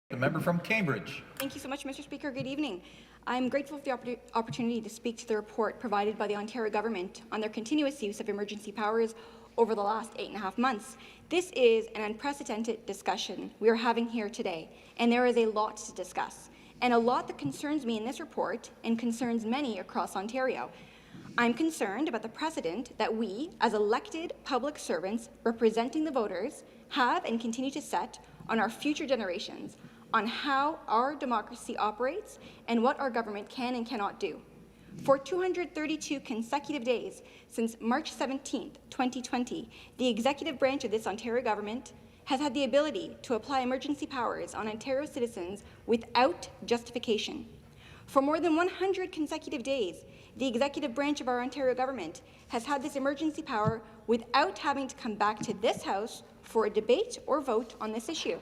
The member from Cambridge. Thank you so much, Mr. Speaker. Good evening. I'm grateful for the opportunity to speak to the report provided by the Ontario government on their continuous use of emergency powers over the last 8.5 months. This is an unprecedented discussion we are having here today, and there is a lot to discuss, and a lot that concerns me in this report and concerns many across Ontario. I'm concerned about the precedent that we, as elected public servants representing the voters, have and continue to set on our future generations, on how our democracy operates and what our government can and cannot do. For 232 consecutive days since March 17, 2020, the executive branch of this Ontario government has had the ability to apply emergency powers on Ontario citizens without justification. For more than 100 consecutive days, the executive branch of our Ontario government has had this emergency power without having to come back to this House for a debate or vote on this issue.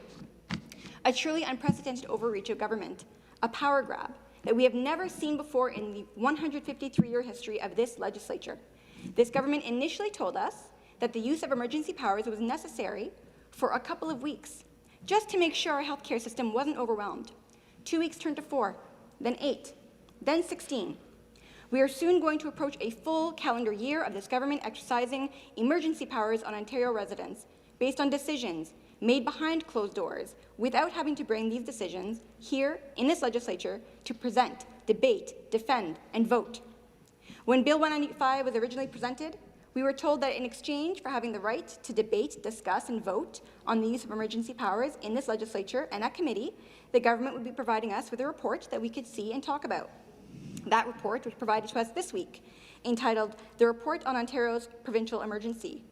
A truly unprecedented overreach of government, a power grab that we have never seen before in the 153-year history of this legislature. This government initially told us that the use of emergency powers was necessary for a couple of weeks, just to make sure our healthcare system wasn't overwhelmed. 2 weeks turned to 4, then 8, then 16. We are soon going to approach a full calendar year of this government exercising emergency powers on Ontario residents based on decisions made behind closed doors, without having to bring these decisions here in this legislature to present, debate, defend, and vote. When Bill 195 was originally presented, we were told that in exchange for having the right to debate, discuss, and vote on the use of emergency powers in this legislature and at committee, the government would be providing us with a report that we could see and talk about. That report was provided to us this week, entitled The Report on Ontario's Provincial Emergency.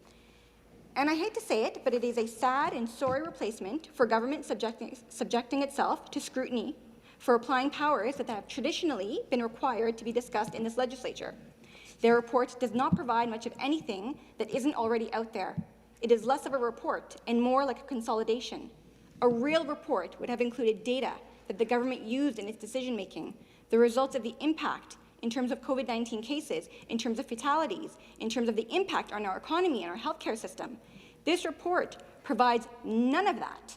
And I hate to say it, but it is a sad and sorry replacement for government subjecting itself to scrutiny for applying powers that have traditionally been required to be discussed in this legislature. Their report does not provide much of anything that isn't already out there. It is less of a report and more like a consolidation. A real report would have included data that the government used in its decision-making, the results of the impact in terms of COVID-19 cases, in terms of fatalities, in terms of the impact on our economy and our healthcare system. This report provides none of that.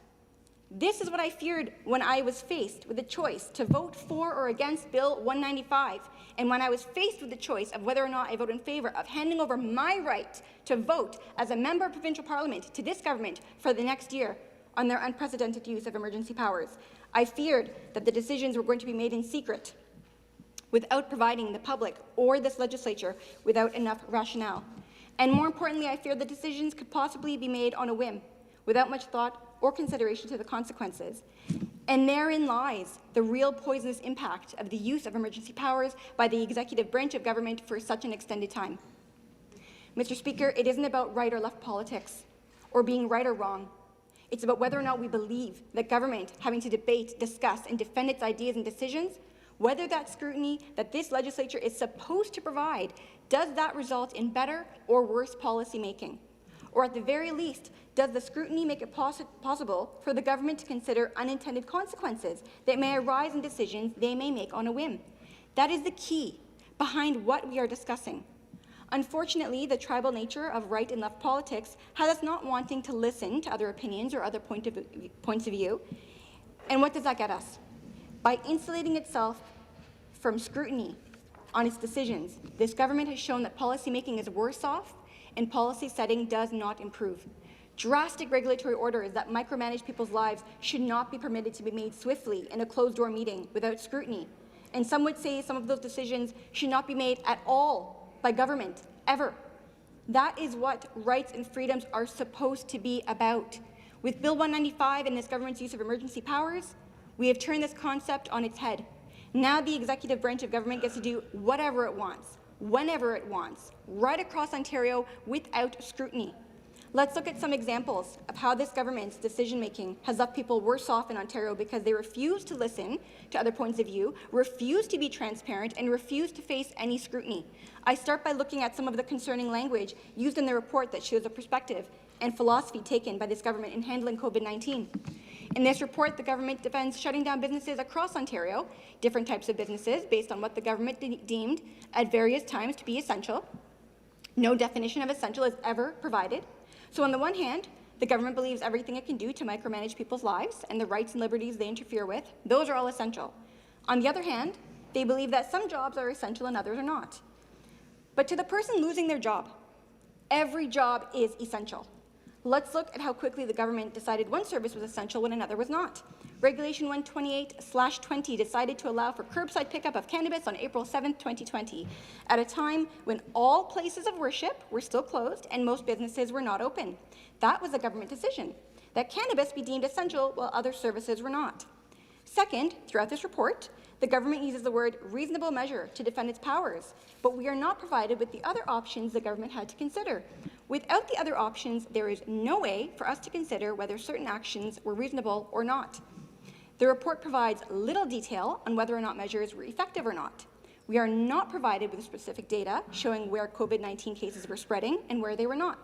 This is what I feared when I was faced with the choice to vote for or against Bill 195, and when I was faced with the choice of whether or not I vote in favour of handing over my right to vote as a member of provincial parliament to this government for the next year on their unprecedented use of emergency powers. I feared that the decisions were going to be made in secret, without providing the public or this legislature without enough rationale. And more importantly, I feared the decisions could possibly be made on a whim, without much thought or consideration to the consequences. And therein lies the real poisonous impact of the use of emergency powers by the executive branch of government for such an extended time. Mr. Speaker, it isn't about right or left politics, or being right or wrong. It's about whether or not we believe that government having to debate, discuss, and defend its ideas and decisions, whether that scrutiny that this legislature is supposed to provide, does that result in better or worse policy making? Or at the very least, does the scrutiny make it possible for the government to consider unintended consequences that may arise in decisions they may make on a whim? That is the key behind what we are discussing. Unfortunately, the tribal nature of right and left politics has us not wanting to listen to other opinions or other points of view. And what does that get us? By insulating itself from scrutiny on its decisions, this government has shown that policymaking is worse off and policy setting does not improve. Drastic regulatory orders that micromanage people's lives should not be permitted to be made swiftly in a closed-door meeting without scrutiny. And some would say some of those decisions should not be made at all by government, ever. That is what rights and freedoms are supposed to be about. With Bill 195 and this government's use of emergency powers, we have turned this concept on its head. Now the executive branch of government gets to do whatever it wants, whenever it wants, right across Ontario without scrutiny. Let's look at some examples of how this government's decision-making has left people worse off in Ontario because they refuse to listen to other points of view, refuse to be transparent, and refuse to face any scrutiny. I start by looking at some of the concerning language used in the report that shows the perspective and philosophy taken by this government in handling COVID-19. In this report, the government defends shutting down businesses across Ontario, different types of businesses based on what the government deemed at various times to be essential. No definition of essential is ever provided. So on the one hand, The government believes everything it can do to micromanage people's lives and the rights and liberties they interfere with, those are all essential. On the other hand, they believe that some jobs are essential and others are not. But to the person losing their job, every job is essential. Let's look at how quickly the government decided one service was essential when another was not. Regulation 128/20 decided to allow for curbside pickup of cannabis on April 7, 2020, at a time when all places of worship were still closed and most businesses were not open. That was a government decision, that cannabis be deemed essential while other services were not. Second, throughout this report, the government uses the word reasonable measure to defend its powers, but we are not provided with the other options the government had to consider. Without the other options, there is no way for us to consider whether certain actions were reasonable or not. The report provides little detail on whether or not measures were effective or not. We are not provided with specific data showing where COVID-19 cases were spreading and where they were not.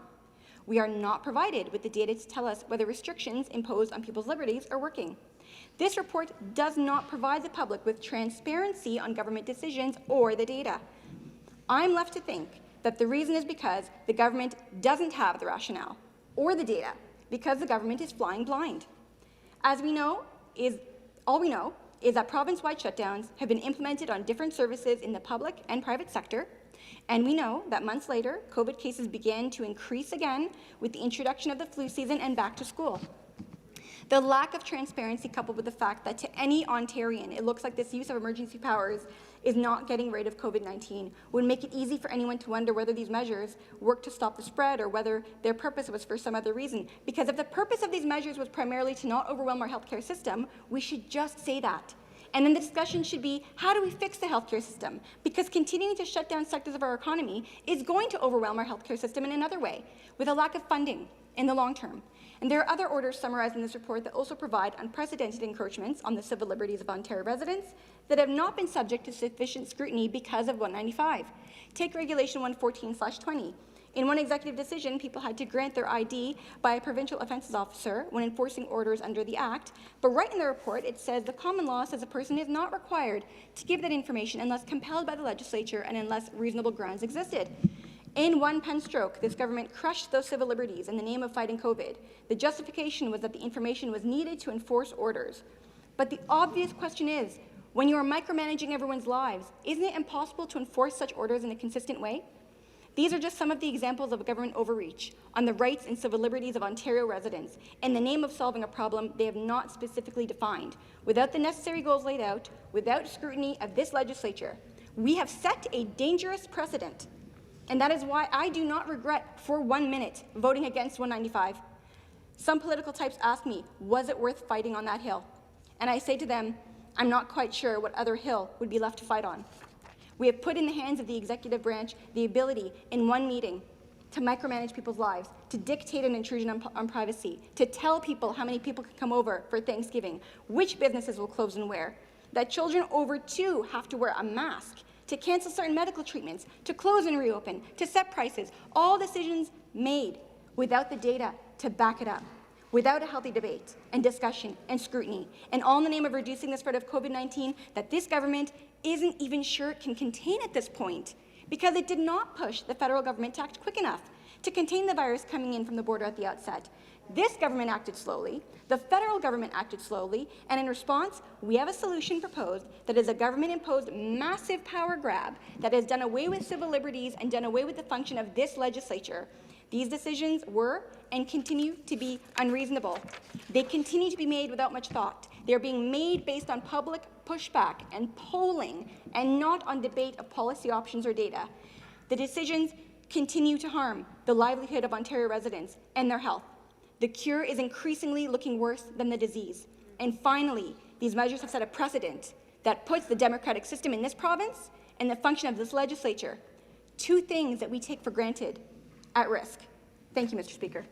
We are not provided with the data to tell us whether restrictions imposed on people's liberties are working. This report does not provide the public with transparency on government decisions or the data. I'm left to think that the reason is because the government doesn't have the rationale or the data, because the government is flying blind. All we know is that province-wide shutdowns have been implemented on different services in the public and private sector, and we know that months later, COVID cases began to increase again with the introduction of the flu season and back to school. The lack of transparency, coupled with the fact that to any Ontarian, it looks like this use of emergency powers is not getting rid of COVID-19, would make it easy for anyone to wonder whether these measures work to stop the spread or whether their purpose was for some other reason. Because if the purpose of these measures was primarily to not overwhelm our healthcare system, we should just say that. And then the discussion should be, how do we fix the healthcare system? Because continuing to shut down sectors of our economy is going to overwhelm our healthcare system in another way, with a lack of funding in the long term. And there are other orders summarized in this report that also provide unprecedented encroachments on the civil liberties of Ontario residents that have not been subject to sufficient scrutiny because of 195. Take Regulation 114/20. In one executive decision, people had to grant their ID by a provincial offences officer when enforcing orders under the Act, but right in the report it says the common law says a person is not required to give that information unless compelled by the legislature and unless reasonable grounds existed. In one pen stroke, this government crushed those civil liberties in the name of fighting COVID. The justification was that the information was needed to enforce orders. But the obvious question is, when you are micromanaging everyone's lives, isn't it impossible to enforce such orders in a consistent way? These are just some of the examples of government overreach on the rights and civil liberties of Ontario residents in the name of solving a problem they have not specifically defined. Without the necessary goals laid out, without scrutiny of this legislature, we have set a dangerous precedent. And that is why I do not regret for 1 minute voting against 195. Some political types ask me, was it worth fighting on that hill? And I say to them, I'm not quite sure what other hill would be left to fight on. We have put in the hands of the executive branch the ability in one meeting to micromanage people's lives, to dictate an intrusion on privacy, to tell people how many people can come over for Thanksgiving, which businesses will close and where, that children over 2 have to wear a mask, to cancel certain medical treatments, to close and reopen, to set prices, all decisions made without the data to back it up, without a healthy debate and discussion and scrutiny, and all in the name of reducing the spread of COVID-19 that this government isn't even sure it can contain at this point, because it did not push the federal government to act quick enough to contain the virus coming in from the border at the outset. This government acted slowly, the federal government acted slowly, and in response, we have a solution proposed that is a government-imposed massive power grab that has done away with civil liberties and done away with the function of this legislature. These decisions were and continue to be unreasonable. They continue to be made without much thought. They're being made based on public pushback and polling and not on debate of policy options or data. The decisions continue to harm the livelihood of Ontario residents and their health. The cure is increasingly looking worse than the disease. And finally, these measures have set a precedent that puts the democratic system in this province and the function of this legislature, 2 things that we take for granted, at risk. Thank you, Mr. Speaker.